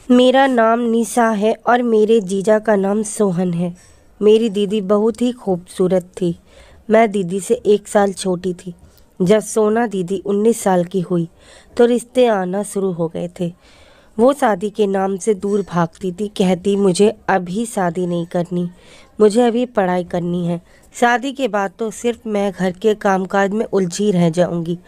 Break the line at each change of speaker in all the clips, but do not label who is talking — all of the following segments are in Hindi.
मेरा नाम निशा है और मेरे जीजा का नाम सोहन है। मेरी दीदी बहुत ही खूबसूरत थी। मैं दीदी से 1 साल छोटी थी। जब सोना दीदी 19 साल की हुई तो रिश्ते आना शुरू हो गए थे। वो शादी के नाम से दूर भागती थी, कहती मुझे अभी शादी नहीं करनी, मुझे अभी पढ़ाई करनी है। शादी के बाद तो सिर्फ मैं घर के कामकाज में उलझी रह जाऊंगी।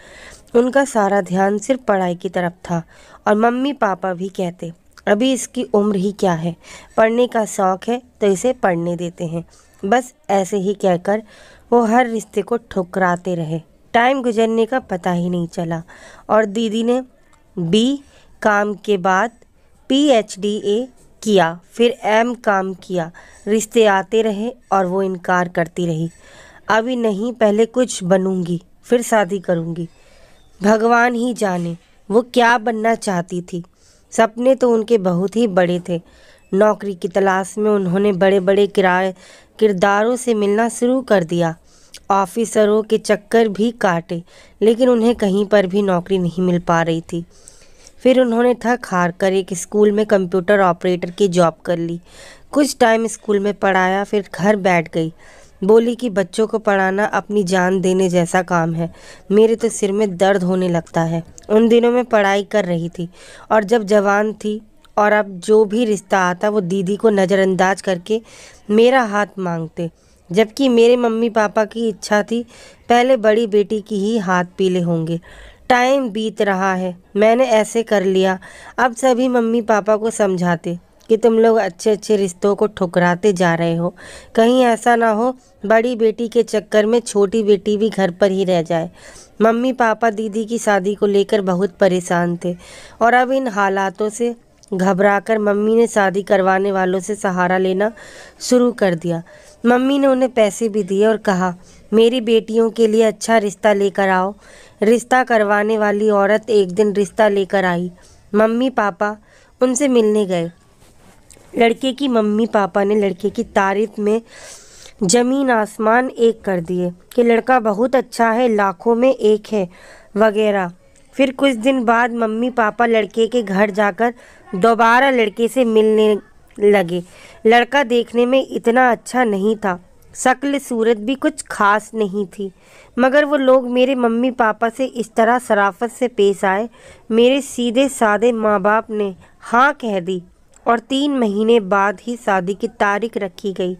उनका सारा ध्यान सिर्फ पढ़ाई की तरफ था और मम्मी पापा भी कहते अभी इसकी उम्र ही क्या है, पढ़ने का शौक़ है तो इसे पढ़ने देते हैं। बस ऐसे ही कहकर वो हर रिश्ते को ठुकराते रहे। टाइम गुजरने का पता ही नहीं चला और दीदी ने बी काम के बाद PhD किया, फिर M काम किया। रिश्ते आते रहे और वो इनकार करती रही। अभी नहीं, पहले कुछ बनूंगी फिर शादी करूंगी। भगवान ही जाने वो क्या बनना चाहती थी। सपने तो उनके बहुत ही बड़े थे। नौकरी की तलाश में उन्होंने बड़े बड़े किरदारों से मिलना शुरू कर दिया। ऑफिसरों के चक्कर भी काटे, लेकिन उन्हें कहीं पर भी नौकरी नहीं मिल पा रही थी। फिर उन्होंने थक हार कर एक स्कूल में कंप्यूटर ऑपरेटर की जॉब कर ली। कुछ टाइम स्कूल में पढ़ाया, फिर घर बैठ गई। बोली कि बच्चों को पढ़ाना अपनी जान देने जैसा काम है। मेरे तो सिर में दर्द होने लगता है। उन दिनों में पढ़ाई कर रही थी और जब जवान थी, और अब जो भी रिश्ता आता वो दीदी को नज़रअंदाज करके मेरा हाथ मांगते, जबकि मेरे मम्मी पापा की इच्छा थी पहले बड़ी बेटी की ही हाथ पीले होंगे। टाइम बीत रहा है, मैंने ऐसे कर लिया। अब सभी मम्मी पापा को समझाते कि तुम लोग अच्छे अच्छे रिश्तों को ठुकराते जा रहे हो। कहीं ऐसा ना हो बड़ी बेटी के चक्कर में छोटी बेटी भी घर पर ही रह जाए। मम्मी पापा दीदी की शादी को लेकर बहुत परेशान थे और अब इन हालातों से घबराकर मम्मी ने शादी करवाने वालों से सहारा लेना शुरू कर दिया। मम्मी ने उन्हें पैसे भी दिए और कहा मेरी बेटियों के लिए अच्छा रिश्ता लेकर आओ। रिश्ता करवाने वाली औरत एक दिन रिश्ता लेकर आई। मम्मी पापा उनसे मिलने गए। लड़के की मम्मी पापा ने लड़के की तारीफ में जमीन आसमान एक कर दिए कि लड़का बहुत अच्छा है, लाखों में एक है वगैरह। फिर कुछ दिन बाद मम्मी पापा लड़के के घर जाकर दोबारा लड़के से मिलने लगे। लड़का देखने में इतना अच्छा नहीं था, शक्ल सूरत भी कुछ खास नहीं थी, मगर वो लोग मेरे मम्मी पापा से इस तरह शराफत से पेश आए। मेरे सीधे साधे माँ बाप ने हाँ कह दी और 3 महीने बाद ही शादी की तारीख रखी गई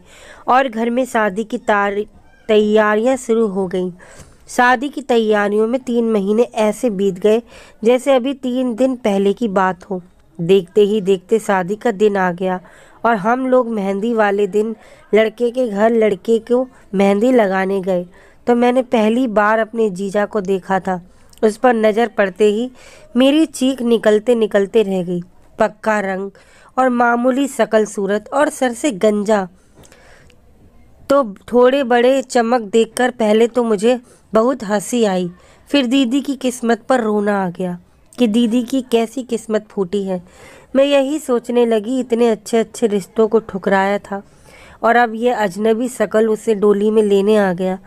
और घर में शादी की तैयारियां शुरू हो गईं। शादी की तैयारियों में 3 महीने ऐसे बीत गए जैसे अभी 3 दिन पहले की बात हो। देखते ही देखते शादी का दिन आ गया और हम लोग मेहंदी वाले दिन लड़के के घर लड़के को मेहंदी लगाने गए तो मैंने पहली बार अपने जीजा को देखा था। उस पर नज़र पड़ते ही मेरी चीख निकलते निकलते रह गई। पक्का रंग और मामूली शकल सूरत और सर से गंजा तो थोड़े बड़े चमक देखकर पहले तो मुझे बहुत हंसी आई, फिर दीदी की किस्मत पर रोना आ गया कि दीदी की कैसी किस्मत फूटी है। मैं यही सोचने लगी, इतने अच्छे अच्छे रिश्तों को ठुकराया था और अब ये अजनबी शकल उसे डोली में लेने आ गया।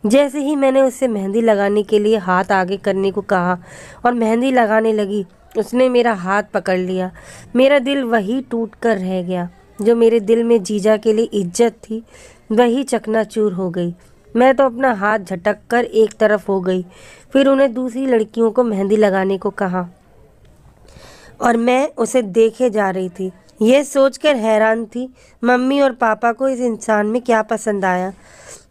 जैसे ही मैंने उसे मेहंदी लगाने के लिए हाथ आगे करने को कहा और मेहंदी लगाने लगी, उसने मेरा हाथ पकड़ लिया। मेरा दिल वही टूट कर रह गया। जो मेरे दिल में जीजा के लिए इज्जत थी वही चकनाचूर हो गई। मैं तो अपना हाथ झटक कर एक तरफ हो गई। फिर उन्हें दूसरी लड़कियों को मेहंदी लगाने को कहा और मैं उसे देखे जा रही थी। यह सोचकर हैरान थी मम्मी और पापा को इस इंसान में क्या पसंद आया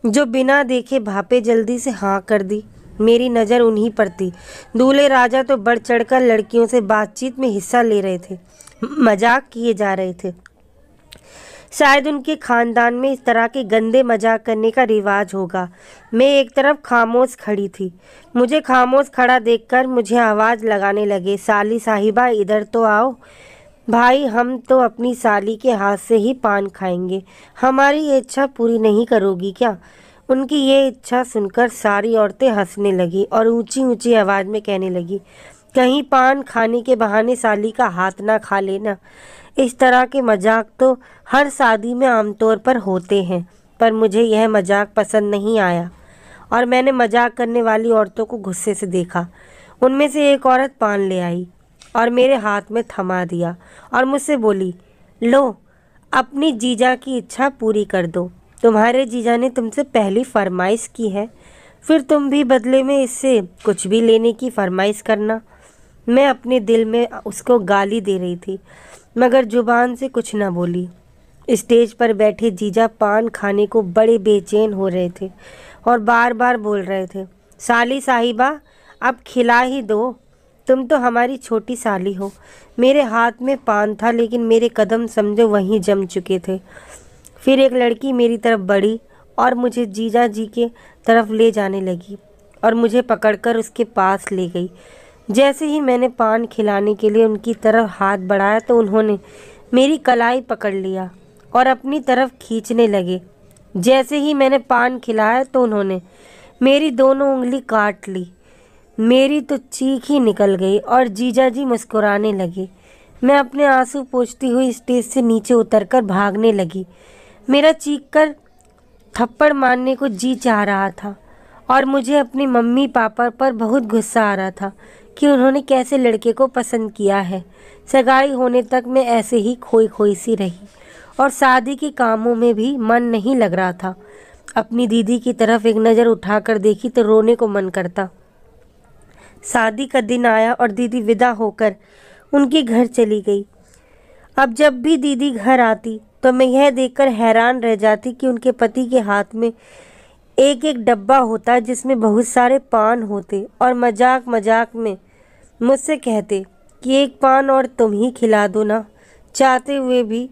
जो बिना देखे भापे जल्दी से हाँ कर दी। मेरी नज़र उन्हीं पर थी। दूल्हे राजा तो बढ़ चढ़कर लड़कियों से बातचीत में हिस्सा ले रहे थे, मजाक किए जा रहे थे। शायद उनके खानदान में इस तरह के गंदे मजाक करने का रिवाज होगा। मैं एक तरफ खामोश खड़ी थी। मुझे खामोश खड़ा देखकर मुझे आवाज़ लगाने लगे, साली साहिबा इधर तो आओ। भाई हम तो अपनी साली के हाथ से ही पान खाएंगे, हमारी ये इच्छा पूरी नहीं करोगी क्या? उनकी ये इच्छा सुनकर सारी औरतें हंसने लगी और ऊंची ऊंची आवाज़ में कहने लगी, कहीं पान खाने के बहाने साली का हाथ ना खा लेना। इस तरह के मजाक तो हर शादी में आमतौर पर होते हैं, पर मुझे यह मजाक पसंद नहीं आया और मैंने मजाक करने वाली औरतों को गुस्से से देखा। उनमें से एक औरत पान ले आई और मेरे हाथ में थमा दिया और मुझसे बोली, लो अपनी जीजा की इच्छा पूरी कर दो। तुम्हारे जीजा ने तुमसे पहली फरमाइश की है, फिर तुम भी बदले में इससे कुछ भी लेने की फरमाइश करना। मैं अपने दिल में उसको गाली दे रही थी मगर जुबान से कुछ न बोली। स्टेज पर बैठे जीजा पान खाने को बड़े बेचैन हो रहे थे और बार बार बोल रहे थे, साली साहिबा अब खिला ही दो, तुम तो हमारी छोटी साली हो। मेरे हाथ में पान था लेकिन मेरे कदम समझो वहीं जम चुके थे। फिर एक लड़की मेरी तरफ बढ़ी और मुझे जीजा जी के तरफ ले जाने लगी और मुझे पकड़कर उसके पास ले गई। जैसे ही मैंने पान खिलाने के लिए उनकी तरफ हाथ बढ़ाया तो उन्होंने मेरी कलाई पकड़ लिया और अपनी तरफ खींचने लगे। जैसे ही मैंने पान खिलाया तो उन्होंने मेरी दोनों उंगली काट ली। मेरी तो चीख ही निकल गई और जीजा जी मुस्कुराने लगे। मैं अपने आंसू पोंछती हुई स्टेज से नीचे उतरकर भागने लगी। मेरा चीख कर थप्पड़ मारने को जी चाह रहा था और मुझे अपनी मम्मी पापा पर बहुत गुस्सा आ रहा था कि उन्होंने कैसे लड़के को पसंद किया है। सगाई होने तक मैं ऐसे ही खोई खोई सी रही और शादी के कामों में भी मन नहीं लग रहा था। अपनी दीदी की तरफ एक नज़र उठाकर देखी तो रोने को मन करता। शादी का दिन आया और दीदी विदा होकर उनके घर चली गई। अब जब भी दीदी घर आती तो मैं यह देखकर हैरान रह जाती कि उनके पति के हाथ में एक एक डब्बा होता जिसमें बहुत सारे पान होते और मजाक मजाक में मुझसे कहते कि एक पान और तुम ही खिला दो ना। चाहते हुए भी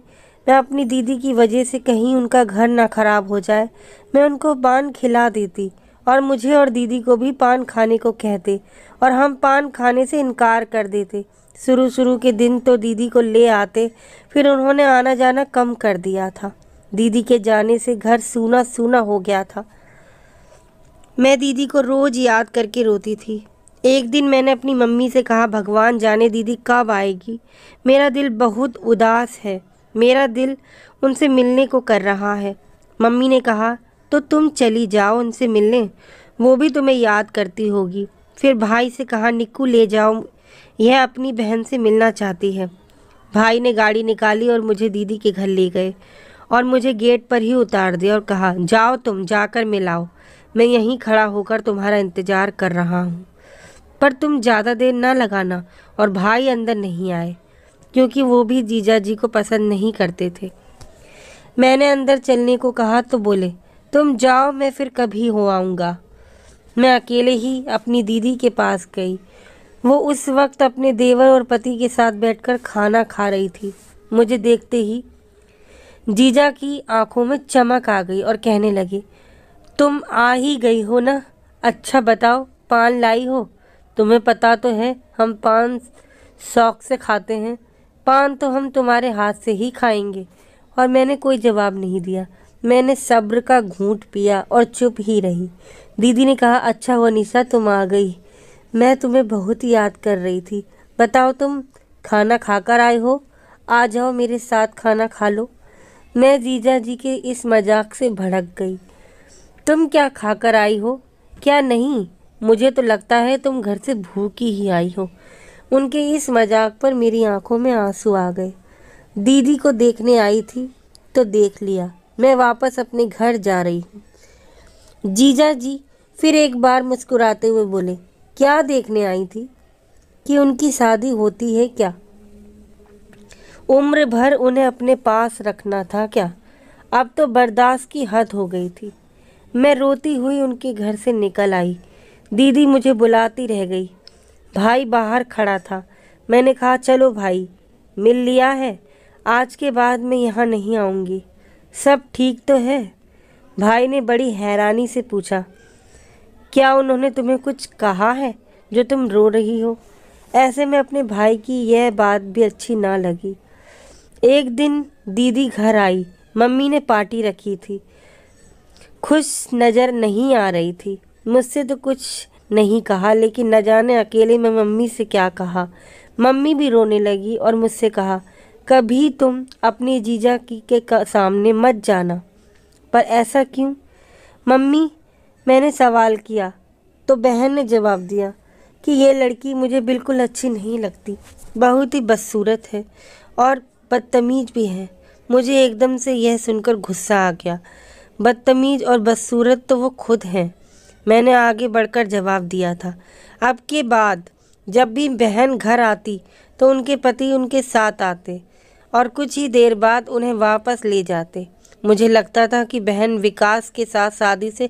मैं अपनी दीदी की वजह से कहीं उनका घर ना खराब हो जाए, मैं उनको पान खिला देती और मुझे और दीदी को भी पान खाने को कहते और हम पान खाने से इनकार कर देते। शुरू के दिन तो दीदी को ले आते, फिर उन्होंने आना जाना कम कर दिया था। दीदी के जाने से घर सूना सूना हो गया था। मैं दीदी को रोज़ याद करके रोती थी। एक दिन मैंने अपनी मम्मी से कहा, भगवान जाने दीदी कब आएगी, मेरा दिल बहुत उदास है, मेरा दिल उनसे मिलने को कर रहा है। मम्मी ने कहा, तो तुम चली जाओ उनसे मिलने, वो भी तुम्हें याद करती होगी। फिर भाई से कहा, निक्कू ले जाओ, यह अपनी बहन से मिलना चाहती है। भाई ने गाड़ी निकाली और मुझे दीदी के घर ले गए और मुझे गेट पर ही उतार दिया और कहा, जाओ तुम जाकर मिलाओ, मैं यहीं खड़ा होकर तुम्हारा इंतज़ार कर रहा हूँ, पर तुम ज़्यादा देर ना लगाना। और भाई अंदर नहीं आए क्योंकि वो भी जीजा जी को पसंद नहीं करते थे। मैंने अंदर चलने को कहा तो बोले, तुम जाओ, मैं फिर कभी हो आऊँगा। मैं अकेले ही अपनी दीदी के पास गई। वो उस वक्त अपने देवर और पति के साथ बैठकर खाना खा रही थी। मुझे देखते ही जीजा की आंखों में चमक आ गई और कहने लगे, तुम आ ही गई हो ना, अच्छा बताओ पान लाई हो? तुम्हें पता तो है हम पान शौक से खाते हैं, पान तो हम तुम्हारे हाथ से ही खाएंगे। और मैंने कोई जवाब नहीं दिया। मैंने सब्र का घूंट पिया और चुप ही रही। दीदी ने कहा, अच्छा हुआ निशा तुम आ गई, मैं तुम्हें बहुत याद कर रही थी। बताओ तुम खाना खाकर आए हो, आ जाओ मेरे साथ खाना खा लो। मैं जीजा जी के इस मजाक से भड़क गई। तुम क्या खाकर आई हो? क्या नहीं, मुझे तो लगता है तुम घर से भूखी ही आई हो। उनके इस मजाक पर मेरी आंखों में आंसू आ गए। दीदी को देखने आई थी तो देख लिया, मैं वापस अपने घर जा रही हूँ। जीजा जी फिर एक बार मुस्कुराते हुए बोले, क्या देखने आई थी? कि उनकी शादी होती है क्या? उम्र भर उन्हें अपने पास रखना था क्या? अब तो बर्दाश्त की हद हो गई थी। मैं रोती हुई उनके घर से निकल आई। दीदी मुझे बुलाती रह गई। भाई बाहर खड़ा था। मैंने कहा, चलो भाई, मिल लिया है, आज के बाद मैं यहाँ नहीं आऊँगी, सब ठीक तो है? भाई ने बड़ी हैरानी से पूछा, क्या उन्होंने तुम्हें कुछ कहा है जो तुम रो रही हो? ऐसे में अपने भाई की यह बात भी अच्छी ना लगी। एक दिन दीदी घर आई। मम्मी ने पार्टी रखी थी। खुश नज़र नहीं आ रही थी। मुझसे तो कुछ नहीं कहा, लेकिन न जाने अकेले में मम्मी से क्या कहा। मम्मी भी रोने लगी और मुझसे कहा, कभी तुम अपनी जीजा की के सामने मत जाना। पर ऐसा क्यों मम्मी? मैंने सवाल किया तो बहन ने जवाब दिया, कि ये लड़की मुझे बिल्कुल अच्छी नहीं लगती, बहुत ही बदसूरत है और बदतमीज भी है। मुझे एकदम से यह सुनकर गुस्सा आ गया। बदतमीज और बदसूरत तो वो खुद हैं। मैंने आगे बढ़कर जवाब दिया था, अब के बाद जब भी बहन घर आती तो उनके पति उनके साथ आते और कुछ ही देर बाद उन्हें वापस ले जाते। मुझे लगता था कि बहन विकास के साथ शादी से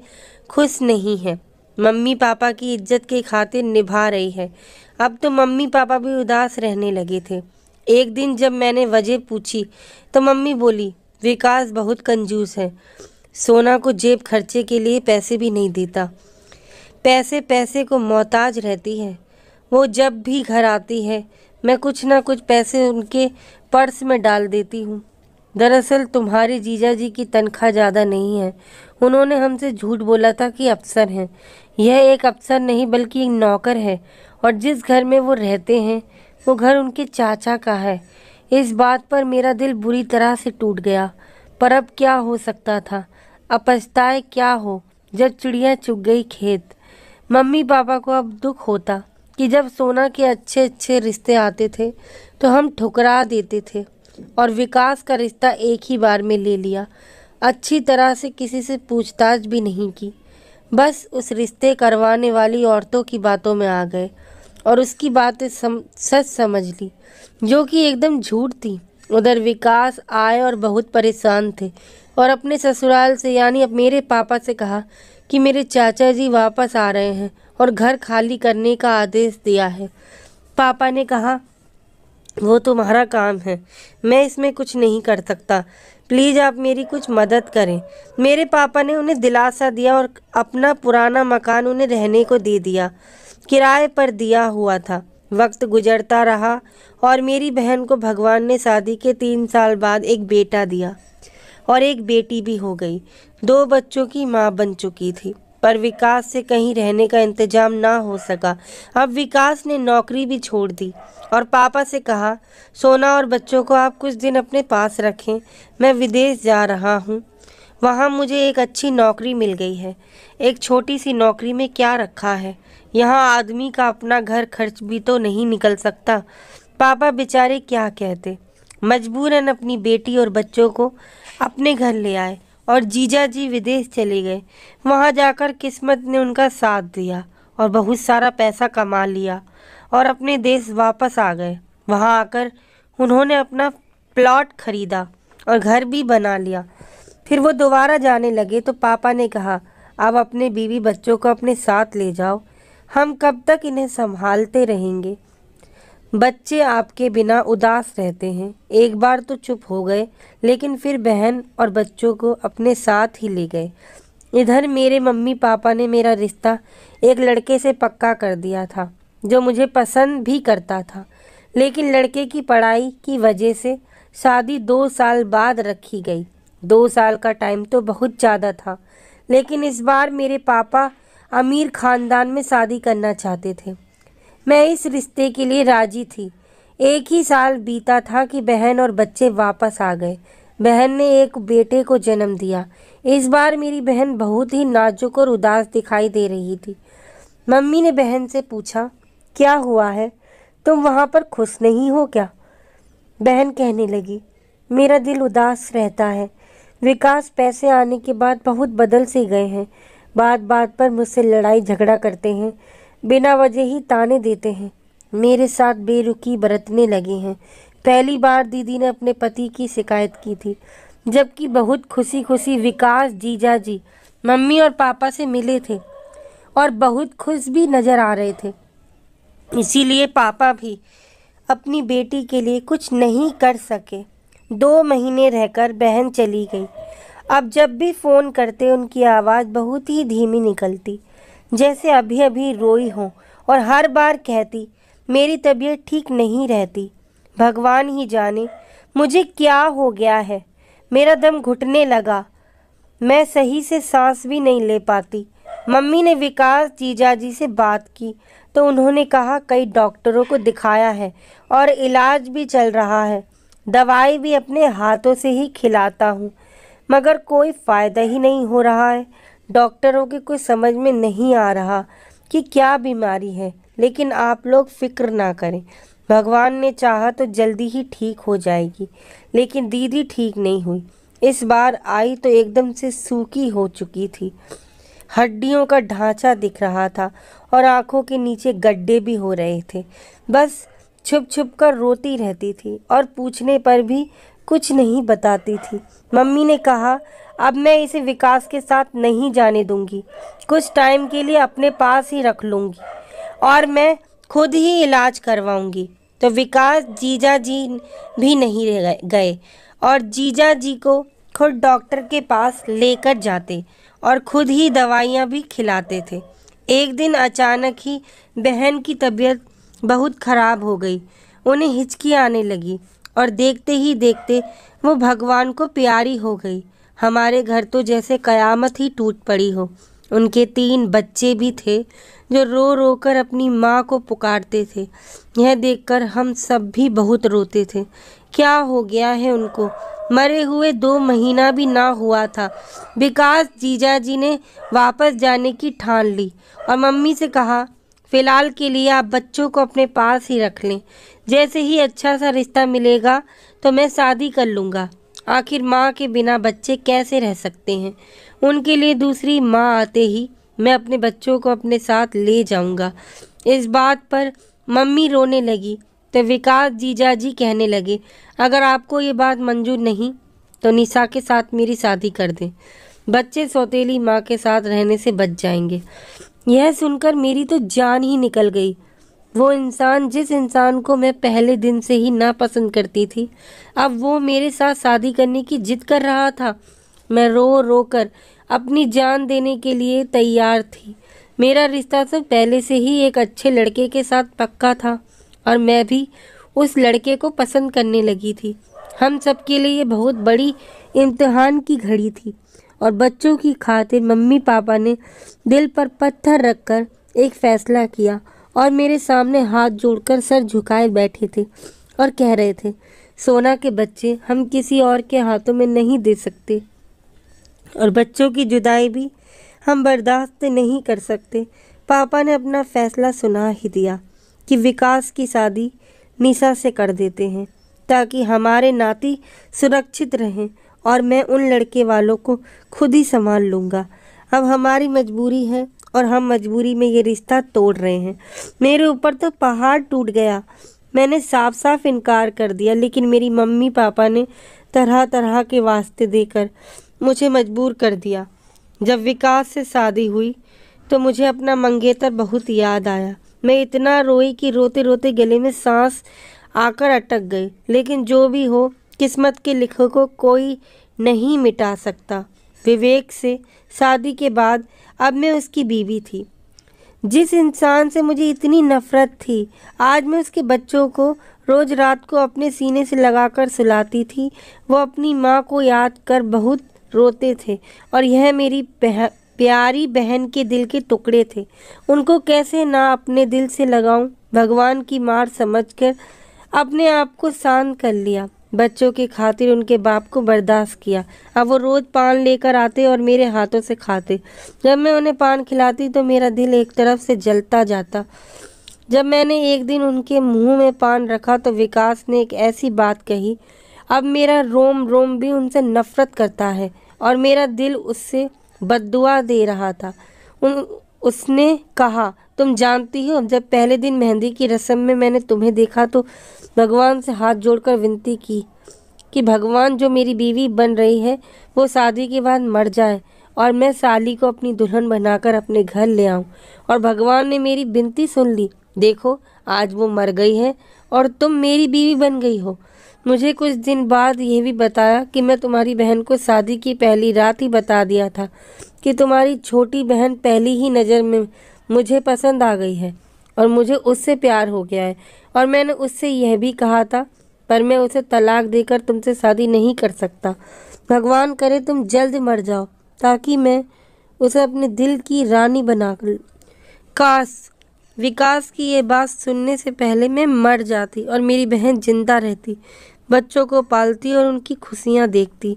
खुश नहीं है, मम्मी पापा की इज्जत के खातिर निभा रही है। अब तो मम्मी पापा भी उदास रहने लगे थे। एक दिन जब मैंने वजह पूछी तो मम्मी बोली, विकास बहुत कंजूस है, सोना को जेब खर्चे के लिए पैसे भी नहीं देता, पैसे पैसे को मोहताज रहती है। वो जब भी घर आती है मैं कुछ ना कुछ पैसे उनके पर्स में डाल देती हूँ। दरअसल तुम्हारे जीजा जी की तनख्वाह ज़्यादा नहीं है। उन्होंने हमसे झूठ बोला था कि अफसर हैं। यह एक अफसर नहीं बल्कि एक नौकर है और जिस घर में वो रहते हैं वो घर उनके चाचा का है। इस बात पर मेरा दिल बुरी तरह से टूट गया, पर अब क्या हो सकता था। अब पछताए क्या हो जब चिड़िया चुग गई खेत। मम्मी पापा को अब दुख होता कि जब सोना के अच्छे अच्छे रिश्ते आते थे तो हम ठुकरा देते थे और विकास का रिश्ता एक ही बार में ले लिया। अच्छी तरह से किसी से पूछताछ भी नहीं की, बस उस रिश्ते करवाने वाली औरतों की बातों में आ गए और उसकी बातें सच समझ ली जो कि एकदम झूठ थी। उधर विकास आए और बहुत परेशान थे और अपने ससुराल से यानी अब मेरे पापा से कहा कि मेरे चाचा जी वापस आ रहे हैं और घर खाली करने का आदेश दिया है। पापा ने कहा, वो तुम्हारा काम है, मैं इसमें कुछ नहीं कर सकता, प्लीज़ आप मेरी कुछ मदद करें। मेरे पापा ने उन्हें दिलासा दिया और अपना पुराना मकान उन्हें रहने को दे दिया, किराए पर दिया हुआ था। वक्त गुजरता रहा और मेरी बहन को भगवान ने शादी के 3 साल बाद एक बेटा दिया और एक बेटी भी हो गई। 2 बच्चों की माँ बन चुकी थी, पर विकास से कहीं रहने का इंतजाम ना हो सका। अब विकास ने नौकरी भी छोड़ दी और पापा से कहा, सोना और बच्चों को आप कुछ दिन अपने पास रखें, मैं विदेश जा रहा हूँ। वहाँ मुझे एक अच्छी नौकरी मिल गई है। एक छोटी सी नौकरी में क्या रखा है, यहाँ आदमी का अपना घर खर्च भी तो नहीं निकल सकता। पापा बेचारे क्या कहते, मजबूरन अपनी बेटी और बच्चों को अपने घर ले आए और जीजा जी विदेश चले गए। वहाँ जाकर किस्मत ने उनका साथ दिया और बहुत सारा पैसा कमा लिया और अपने देश वापस आ गए। वहाँ आकर उन्होंने अपना प्लॉट खरीदा और घर भी बना लिया। फिर वो दोबारा जाने लगे तो पापा ने कहा, अब अपने बीवी बच्चों को अपने साथ ले जाओ, हम कब तक इन्हें संभालते रहेंगे। बच्चे आपके बिना उदास रहते हैं। एक बार तो चुप हो गए, लेकिन फिर बहन और बच्चों को अपने साथ ही ले गए। इधर मेरे मम्मी पापा ने मेरा रिश्ता एक लड़के से पक्का कर दिया था जो मुझे पसंद भी करता था, लेकिन लड़के की पढ़ाई की वजह से शादी 2 साल बाद रखी गई। 2 साल का टाइम तो बहुत ज़्यादा था, लेकिन इस बार मेरे पापा अमीर खानदान में शादी करना चाहते थे। मैं इस रिश्ते के लिए राजी थी। एक ही साल बीता था कि बहन और बच्चे वापस आ गए। बहन ने एक बेटे को जन्म दिया। इस बार मेरी बहन बहुत ही नाजुक और उदास दिखाई दे रही थी। मम्मी ने बहन से पूछा, क्या हुआ है, तुम वहाँ पर खुश नहीं हो क्या? बहन कहने लगी, मेरा दिल उदास रहता है। विकास पैसे आने के बाद बहुत बदल से गए हैं। बात बात पर मुझसे लड़ाई झगड़ा करते हैं, बिना वजह ही ताने देते हैं, मेरे साथ बेरुखी बरतने लगे हैं। पहली बार दीदी ने अपने पति की शिकायत की थी, जबकि बहुत खुशी खुशी विकास जीजा जी मम्मी और पापा से मिले थे और बहुत खुश भी नज़र आ रहे थे। इसीलिए पापा भी अपनी बेटी के लिए कुछ नहीं कर सके। 2 महीने रहकर बहन चली गई। अब जब भी फ़ोन करते उनकी आवाज़ बहुत ही धीमी निकलती, जैसे अभी अभी रोई हो, और हर बार कहती, मेरी तबीयत ठीक नहीं रहती। भगवान ही जाने मुझे क्या हो गया है, मेरा दम घुटने लगा, मैं सही से सांस भी नहीं ले पाती। मम्मी ने विकास जीजाजी से बात की तो उन्होंने कहा कई डॉक्टरों को दिखाया है और इलाज भी चल रहा है, दवाई भी अपने हाथों से ही खिलाता हूँ, मगर कोई फ़ायदा ही नहीं हो रहा है। डॉक्टरों के कुछ समझ में नहीं आ रहा कि क्या बीमारी है, लेकिन आप लोग फिक्र ना करें, भगवान ने चाहा तो जल्दी ही ठीक हो जाएगी। लेकिन दीदी ठीक नहीं हुई। इस बार आई तो एकदम से सूखी हो चुकी थी। हड्डियों का ढांचा दिख रहा था और आंखों के नीचे गड्ढे भी हो रहे थे। बस छुप छुप कर रोती रहती थी और पूछने पर भी कुछ नहीं बताती थी। मम्मी ने कहा, अब मैं इसे विकास के साथ नहीं जाने दूंगी, कुछ टाइम के लिए अपने पास ही रख लूंगी और मैं खुद ही इलाज करवाऊंगी। तो विकास जीजा जी भी नहीं रह गए और जीजा जी को खुद डॉक्टर के पास लेकर जाते और खुद ही दवाइयाँ भी खिलाते थे। एक दिन अचानक ही बहन की तबीयत बहुत खराब हो गई। उन्हें हिचकी आने लगी और देखते ही देखते वो भगवान को प्यारी हो गई। हमारे घर तो जैसे कयामत ही टूट पड़ी हो। उनके 3 बच्चे भी थे जो रो रो कर अपनी माँ को पुकारते थे। यह देखकर हम सब भी बहुत रोते थे। क्या हो गया है उनको? मरे हुए 2 महीना भी ना हुआ था। विकास जीजा जी ने वापस जाने की ठान ली और मम्मी से कहा, फिलहाल के लिए आप बच्चों को अपने पास ही रख लें। जैसे ही अच्छा सा रिश्ता मिलेगा तो मैं शादी कर लूँगा। आखिर माँ के बिना बच्चे कैसे रह सकते हैं? उनके लिए दूसरी माँ आते ही मैं अपने बच्चों को अपने साथ ले जाऊँगा। इस बात पर मम्मी रोने लगी तो विकास जीजा जी कहने लगे, अगर आपको ये बात मंजूर नहीं तो निशा के साथ मेरी शादी कर दें। बच्चे सौतेली माँ के साथ रहने से बच जाएंगे। यह सुनकर मेरी तो जान ही निकल गई। वो इंसान जिस इंसान को मैं पहले दिन से ही नापसंद करती थी, अब वो मेरे साथ शादी करने की जिद कर रहा था। मैं रो रो कर अपनी जान देने के लिए तैयार थी। मेरा रिश्ता तो पहले से ही एक अच्छे लड़के के साथ पक्का था और मैं भी उस लड़के को पसंद करने लगी थी। हम सबके लिए ये बहुत बड़ी इम्तिहान की घड़ी थी और बच्चों की खातिर मम्मी पापा ने दिल पर पत्थर रखकर एक फैसला किया और मेरे सामने हाथ जोड़कर सर झुकाए बैठे थे और कह रहे थे, सोना के बच्चे हम किसी और के हाथों में नहीं दे सकते और बच्चों की जुदाई भी हम बर्दाश्त नहीं कर सकते। पापा ने अपना फैसला सुना ही दिया कि विकास की शादी निशा से कर देते हैं ताकि हमारे नाती सुरक्षित रहें और मैं उन लड़के वालों को खुद ही संभाल लूँगा। अब हमारी मजबूरी है और हम मजबूरी में ये रिश्ता तोड़ रहे हैं। मेरे ऊपर तो पहाड़ टूट गया। मैंने साफ साफ इनकार कर दिया, लेकिन मेरी मम्मी पापा ने तरह तरह के वास्ते देकर मुझे मजबूर कर दिया। जब विकास से शादी हुई तो मुझे अपना मंगेतर बहुत याद आया। मैं इतना रोई कि रोते रोते गले में सांस आकर अटक गई। लेकिन जो भी हो, किस्मत के लिखो को कोई नहीं मिटा सकता। विवेक से शादी के बाद अब मैं उसकी बीवी थी। जिस इंसान से मुझे इतनी नफरत थी, आज मैं उसके बच्चों को रोज रात को अपने सीने से लगाकर सुलाती थी। वो अपनी माँ को याद कर बहुत रोते थे और यह मेरी प्यारी बहन के दिल के टुकड़े थे। उनको कैसे ना अपने दिल से लगाऊं? भगवान की मार समझकर अपने आप को शांत कर लिया। बच्चों की खातिर उनके बाप को बर्दाश्त किया। अब वो रोज पान लेकर आते और मेरे हाथों से खाते। जब मैं उन्हें पान खिलाती तो मेरा दिल एक तरफ से जलता जाता। जब मैंने एक दिन उनके मुंह में पान रखा तो विकास ने एक ऐसी बात कही, अब मेरा रोम रोम भी उनसे नफरत करता है और मेरा दिल उससे बद्दुआ दे रहा था। उसने कहा, तुम जानती हो, जब पहले दिन मेहंदी की रस्म में मैंने तुम्हें देखा तो भगवान से हाथ जोड़कर विनती की कि भगवान जो मेरी बीवी बन रही है वो शादी के बाद मर जाए और मैं साली को अपनी दुल्हन बनाकर अपने घर ले आऊं। और भगवान ने मेरी विनती सुन ली। देखो, आज वो मर गई है और तुम मेरी बीवी बन गई हो। मुझे कुछ दिन बाद ये भी बताया कि मैं तुम्हारी बहन को शादी की पहली रात ही बता दिया था कि तुम्हारी छोटी बहन पहली ही नज़र में मुझे पसंद आ गई है और मुझे उससे प्यार हो गया है। और मैंने उससे यह भी कहा था, पर मैं उसे तलाक देकर तुमसे शादी नहीं कर सकता। भगवान करे तुम जल्द मर जाओ ताकि मैं उसे अपने दिल की रानी बना कर। काश विकास की ये बात सुनने से पहले मैं मर जाती और मेरी बहन जिंदा रहती, बच्चों को पालती और उनकी खुशियाँ देखती।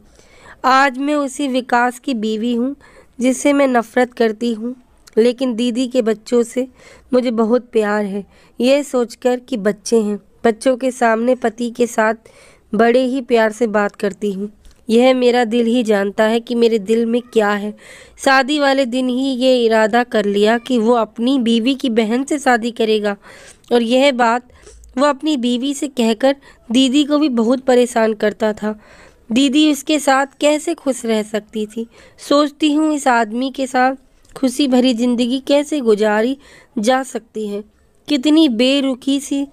आज मैं उसी विकास की बीवी हूँ जिससे मैं नफरत करती हूँ लेकिन दीदी के बच्चों से मुझे बहुत प्यार है। यह सोचकर कि बच्चे हैं, बच्चों के सामने पति के साथ बड़े ही प्यार से बात करती हूँ। यह मेरा दिल ही जानता है कि मेरे दिल में क्या है। शादी वाले दिन ही ये इरादा कर लिया कि वो अपनी बीवी की बहन से शादी करेगा, और यह बात वो अपनी बीवी से कहकर दीदी को भी बहुत परेशान करता था। दीदी उसके साथ कैसे खुश रह सकती थी। सोचती हूँ इस आदमी के साथ खुशी भरी जिंदगी कैसे गुजारी जा सकती है। कितनी बेरुखी सी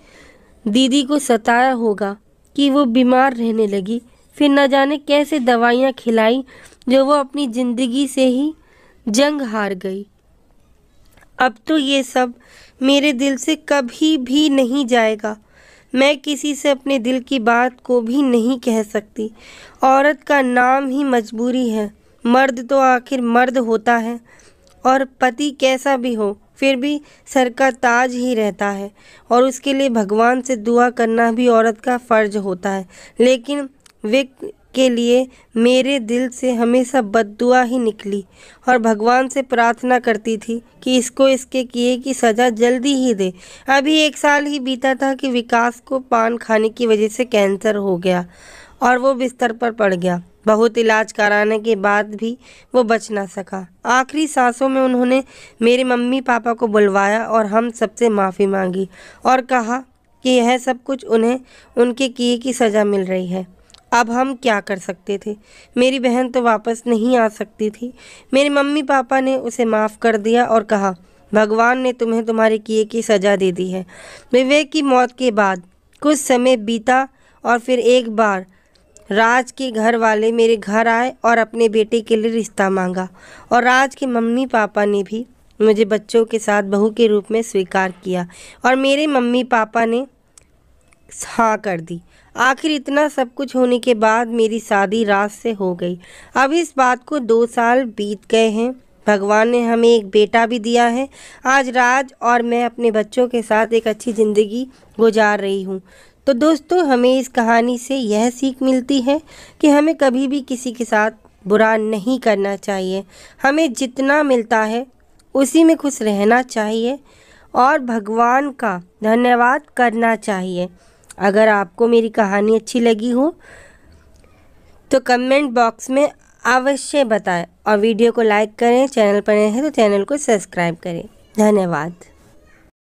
दीदी को सताया होगा कि वो बीमार रहने लगी, फिर न जाने कैसे दवाइयाँ खिलाई जो वो अपनी ज़िंदगी से ही जंग हार गई। अब तो ये सब मेरे दिल से कभी भी नहीं जाएगा। मैं किसी से अपने दिल की बात को भी नहीं कह सकती। औरत का नाम ही मजबूरी है। मर्द तो आखिर मर्द होता है, और पति कैसा भी हो फिर भी सर का ताज ही रहता है, और उसके लिए भगवान से दुआ करना भी औरत का फ़र्ज होता है। लेकिन वे के लिए मेरे दिल से हमेशा बद्दुआ ही निकली, और भगवान से प्रार्थना करती थी कि इसको इसके किए की सज़ा जल्दी ही दे। अभी 1 साल ही बीता था कि विकास को पान खाने की वजह से कैंसर हो गया और वो बिस्तर पर पड़ गया। बहुत इलाज कराने के बाद भी वो बच ना सका। आखिरी सांसों में उन्होंने मेरे मम्मी पापा को बुलवाया और हम सबसे माफ़ी मांगी और कहा कि यह सब कुछ उन्हें उनके किए की सज़ा मिल रही है। अब हम क्या कर सकते थे। मेरी बहन तो वापस नहीं आ सकती थी। मेरे मम्मी पापा ने उसे माफ़ कर दिया और कहा, भगवान ने तुम्हें तुम्हारे किए की सज़ा दे दी है। विवेक की मौत के बाद कुछ समय बीता और फिर एक बार राज के घर वाले मेरे घर आए और अपने बेटे के लिए रिश्ता मांगा, और राज के मम्मी पापा ने भी मुझे बच्चों के साथ बहू के रूप में स्वीकार किया, और मेरे मम्मी पापा ने हाँ कर दी। आखिर इतना सब कुछ होने के बाद मेरी शादी राज से हो गई। अब इस बात को 2 साल बीत गए हैं। भगवान ने हमें एक बेटा भी दिया है। आज राज और मैं अपने बच्चों के साथ एक अच्छी ज़िंदगी गुजार रही हूँ। तो दोस्तों, हमें इस कहानी से यह सीख मिलती है कि हमें कभी भी किसी के साथ बुरा नहीं करना चाहिए। हमें जितना मिलता है उसी में खुश रहना चाहिए और भगवान का धन्यवाद करना चाहिए। अगर आपको मेरी कहानी अच्छी लगी हो तो कमेंट बॉक्स में अवश्य बताएं, और वीडियो को लाइक करें। चैनल पर नए हैं तो चैनल को सब्सक्राइब करें। धन्यवाद।